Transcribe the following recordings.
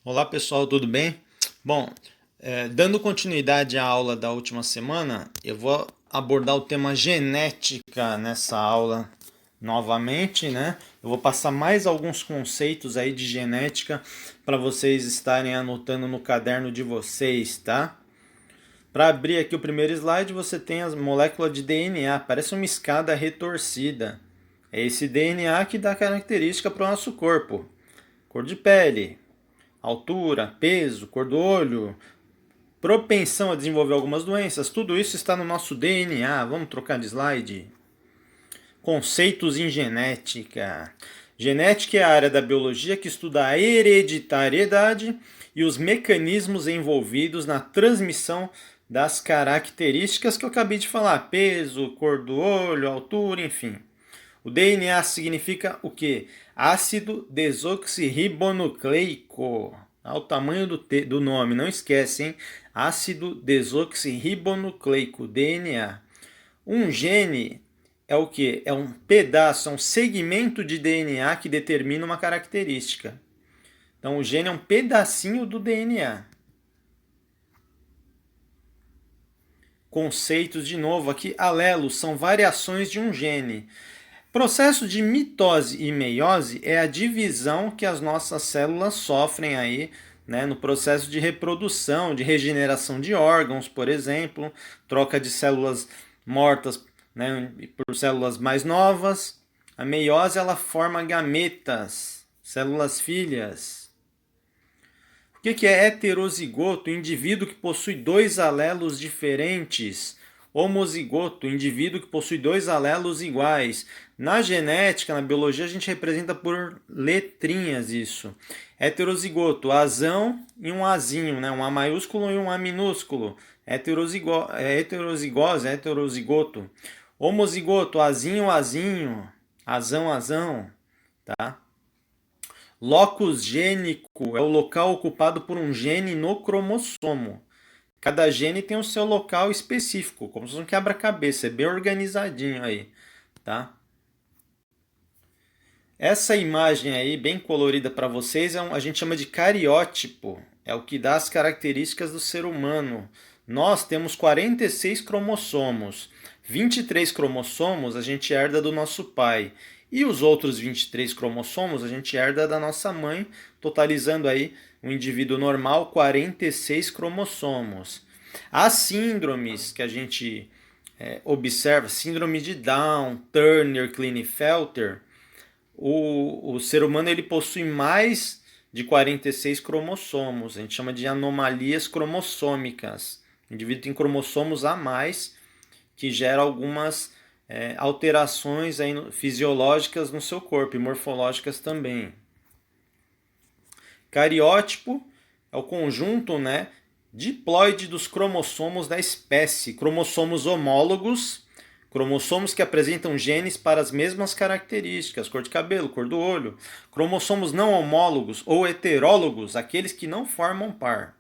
Olá pessoal, tudo bem? Bom, dando continuidade à aula da última semana, eu vou abordar o tema genética nessa aula novamente, né? Eu vou passar mais alguns conceitos aí de genética para vocês estarem anotando no caderno de vocês, tá? Para abrir aqui o primeiro slide, você tem as moléculas de DNA, parece uma escada retorcida. É esse DNA que dá característica para o nosso corpo. Cor de pele, altura, peso, cor do olho, propensão a desenvolver algumas doenças, tudo isso está no nosso DNA. Vamos trocar de slide. Conceitos em genética. Genética é a área da biologia que estuda a hereditariedade e os mecanismos envolvidos na transmissão das características que eu acabei de falar: peso, cor do olho, altura, enfim. O DNA significa o quê? Ácido desoxirribonucleico. Olha o tamanho do nome, não esquece, hein? Ácido desoxirribonucleico, DNA. Um gene é o quê? É um pedaço, é um segmento de DNA que determina uma característica. Então, o gene é um pedacinho do DNA. Conceitos de novo aqui. Alelos são variações de um gene. Processo de mitose e meiose é a divisão que as nossas células sofrem aí, né, no processo de reprodução, de regeneração de órgãos, por exemplo, troca de células mortas, né, por células mais novas. A meiose ela forma gametas, células filhas. O que é heterozigoto? O indivíduo que possui dois alelos diferentes. Homozigoto, indivíduo que possui dois alelos iguais. Na genética, na biologia, a gente representa por letrinhas isso. Heterozigoto, azão e um azinho, né? Um A maiúsculo e um A minúsculo. Heterozigose, heterozigoto. Homozigoto, azinho, azinho. Azão, azão. Tá? Locus gênico é o local ocupado por um gene no cromossomo. Cada gene tem o seu local específico, como se fosse um quebra-cabeça, é bem organizadinho aí, tá? Essa imagem aí, bem colorida para vocês, a gente chama de cariótipo. É o que dá as características do ser humano. Nós temos 46 cromossomos. 23 cromossomos a gente herda do nosso pai. E os outros 23 cromossomos a gente herda da nossa mãe, totalizando aí um indivíduo normal 46 cromossomos. As síndromes que a gente observa, síndrome de Down, Turner, Klinefelter, o ser humano ele possui mais de 46 cromossomos. A gente chama de anomalias cromossômicas. O indivíduo tem cromossomos a mais que gera algumas alterações aí fisiológicas no seu corpo e morfológicas também. Cariótipo é o conjunto, né, diploide dos cromossomos da espécie. Cromossomos homólogos, cromossomos que apresentam genes para as mesmas características, cor de cabelo, cor do olho. Cromossomos não homólogos ou heterólogos, aqueles que não formam par.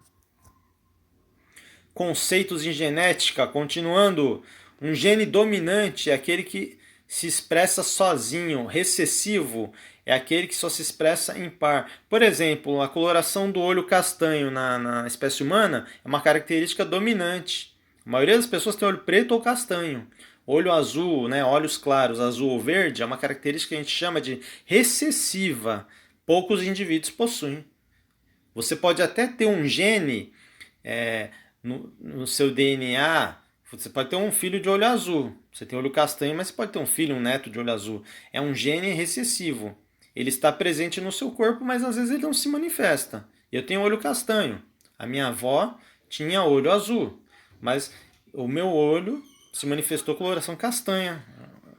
Conceitos em genética, continuando. Um gene dominante é aquele que se expressa sozinho. Recessivo é aquele que só se expressa em par. Por exemplo, a coloração do olho castanho na espécie humana é uma característica dominante. A maioria das pessoas tem olho preto ou castanho. Olho azul, né, olhos claros, azul ou verde, é uma característica que a gente chama de recessiva. Poucos indivíduos possuem. Você pode até ter um gene no seu DNA. Você pode ter um filho de olho azul. Você tem olho castanho, mas você pode ter um filho, um neto de olho azul. É um gene recessivo. Ele está presente no seu corpo, mas às vezes ele não se manifesta. Eu tenho olho castanho. A minha avó tinha olho azul, mas o meu olho se manifestou coloração castanha.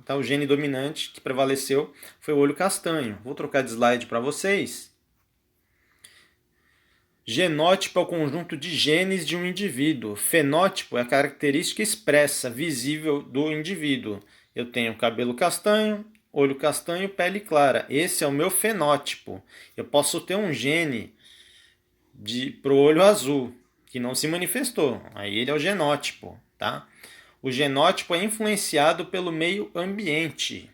Tá? O gene dominante que prevaleceu foi o olho castanho. Vou trocar de slide para vocês. Genótipo é o conjunto de genes de um indivíduo. Fenótipo é a característica expressa, visível do indivíduo. Eu tenho cabelo castanho, olho castanho, pele clara. Esse é o meu fenótipo. Eu posso ter um gene para o olho azul, que não se manifestou. Aí ele é o genótipo. Tá? O genótipo é influenciado pelo meio ambiente.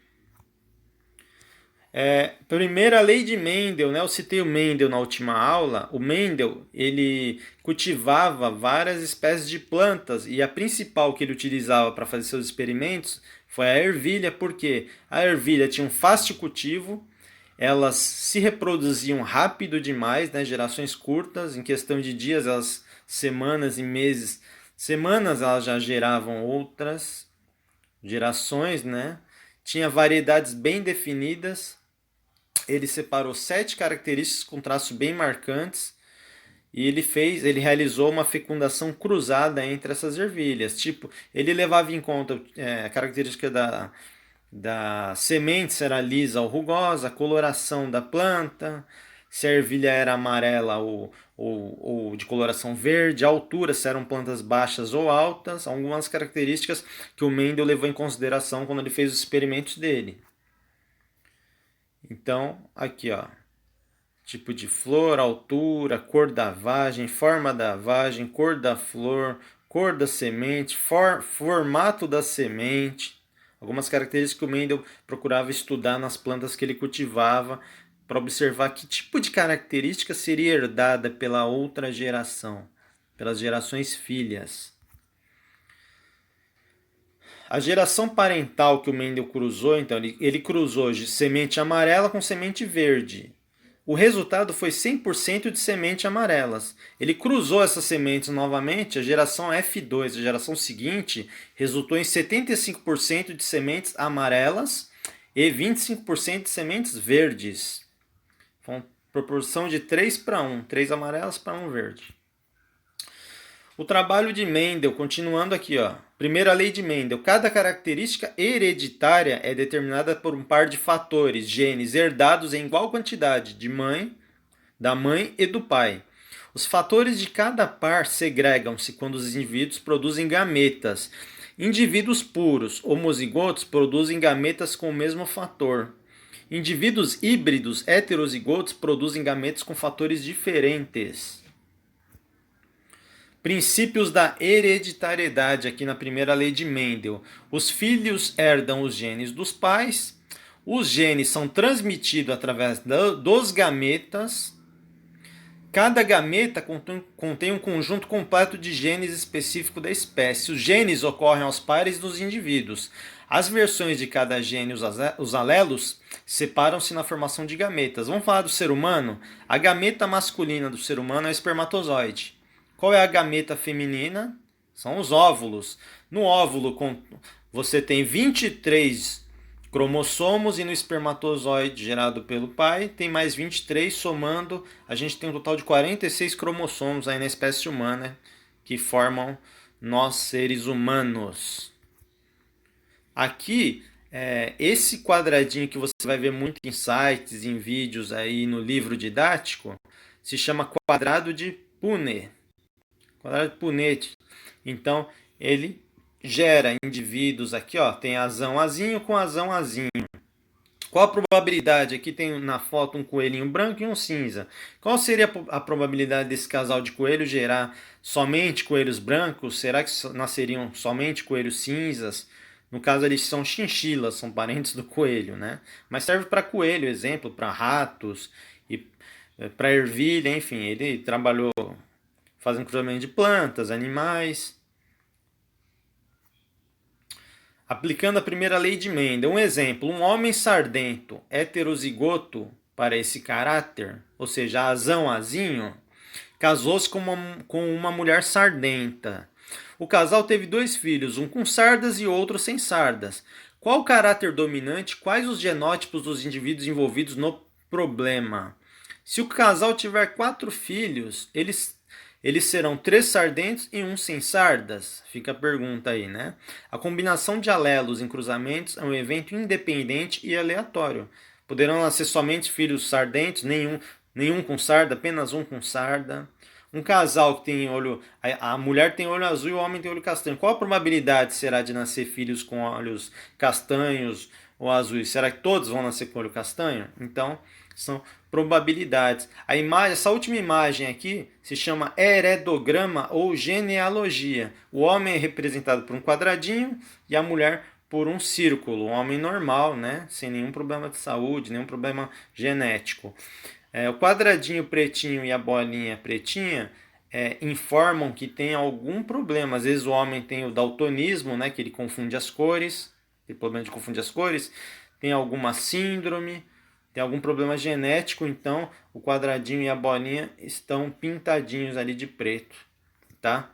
Primeira lei de Mendel, né? Eu citei o Mendel na última aula. O Mendel, ele cultivava várias espécies de plantas e a principal que ele utilizava para fazer seus experimentos foi a ervilha, porque a ervilha tinha um fácil cultivo, elas se reproduziam rápido demais, né? Gerações curtas, em questão de dias, elas, semanas e meses, semanas elas já geravam outras gerações, né? Tinha variedades bem definidas. Ele separou 7 características com traços bem marcantes e ele realizou uma fecundação cruzada entre essas ervilhas. Tipo, ele levava em conta a característica da semente, se era lisa ou rugosa, a coloração da planta, se a ervilha era amarela ou de coloração verde, a altura, se eram plantas baixas ou altas, algumas características que o Mendel levou em consideração quando ele fez os experimentos dele. Então, aqui ó, tipo de flor, altura, cor da vagem, forma da vagem, cor da flor, cor da semente, formato da semente. Algumas características que o Mendel procurava estudar nas plantas que ele cultivava para observar que tipo de característica seria herdada pela outra geração, pelas gerações filhas. A geração parental que o Mendel cruzou, então, ele cruzou de semente amarela com semente verde. O resultado foi 100% de sementes amarelas. Ele cruzou essas sementes novamente, a geração F2, a geração seguinte, resultou em 75% de sementes amarelas e 25% de sementes verdes. Foi proporção de 3 para 1, 3 amarelas para 1 verde. O trabalho de Mendel, continuando aqui, ó. Primeira lei de Mendel. Cada característica hereditária é determinada por um par de fatores, genes, herdados em igual quantidade da mãe e do pai. Os fatores de cada par segregam-se quando os indivíduos produzem gametas. Indivíduos puros, homozigotos, produzem gametas com o mesmo fator. Indivíduos híbridos, heterozigotos, produzem gametas com fatores diferentes. Princípios da hereditariedade aqui na primeira lei de Mendel. Os filhos herdam os genes dos pais. Os genes são transmitidos através dos gametas. Cada gameta contém um conjunto completo de genes específico da espécie. Os genes ocorrem aos pares dos indivíduos. As versões de cada gene, os alelos, separam-se na formação de gametas. Vamos falar do ser humano? A gameta masculina do ser humano é o espermatozoide. Qual é a gameta feminina? São os óvulos. No óvulo você tem 23 cromossomos e no espermatozoide gerado pelo pai tem mais 23, somando a gente tem um total de 46 cromossomos aí na espécie humana que formam nós seres humanos. Aqui, esse quadradinho que você vai ver muito em sites, em vídeos aí no livro didático, se chama quadrado de Punnett. Quadrado de Punnett. Então, ele gera indivíduos aqui, ó, tem azão azinho com azão azinho. Qual a probabilidade? Aqui tem na foto um coelhinho branco e um cinza. Qual seria a probabilidade desse casal de coelhos gerar somente coelhos brancos? Será que nasceriam somente coelhos cinzas? No caso, eles são chinchilas, são parentes do coelho, né? Mas serve para coelho, exemplo, para ratos e para ervilha, enfim. Ele trabalhou fazendo cruzamento de plantas, animais. Aplicando a primeira lei de Mendel, um exemplo, um homem sardento, heterozigoto para esse caráter, ou seja, azão, azinho, casou-se com uma mulher sardenta. O casal teve 2 filhos, um com sardas e outro sem sardas. Qual o caráter dominante? Quais os genótipos dos indivíduos envolvidos no problema? Se o casal tiver 4 filhos, eles serão 3 sardentos e 1 sem sardas? Fica a pergunta aí, né? A combinação de alelos em cruzamentos é um evento independente e aleatório. Poderão nascer somente filhos sardentos, nenhum com sarda, apenas um com sarda. Um casal que tem olho... A mulher tem olho azul e o homem tem olho castanho. Qual a probabilidade será de nascer filhos com olhos castanhos ou azuis? Será que todos vão nascer com olho castanho? Então, são probabilidades. Essa última imagem aqui se chama heredograma ou genealogia. O homem é representado por um quadradinho e a mulher por um círculo, um homem normal, né? Sem nenhum problema de saúde, nenhum problema genético. O quadradinho pretinho e a bolinha pretinha informam que tem algum problema. Às vezes o homem tem o daltonismo, né? Que ele confunde as cores, tem problema de confundir as cores, tem alguma síndrome, tem algum problema genético, então o quadradinho e a bolinha estão pintadinhos ali de preto, tá?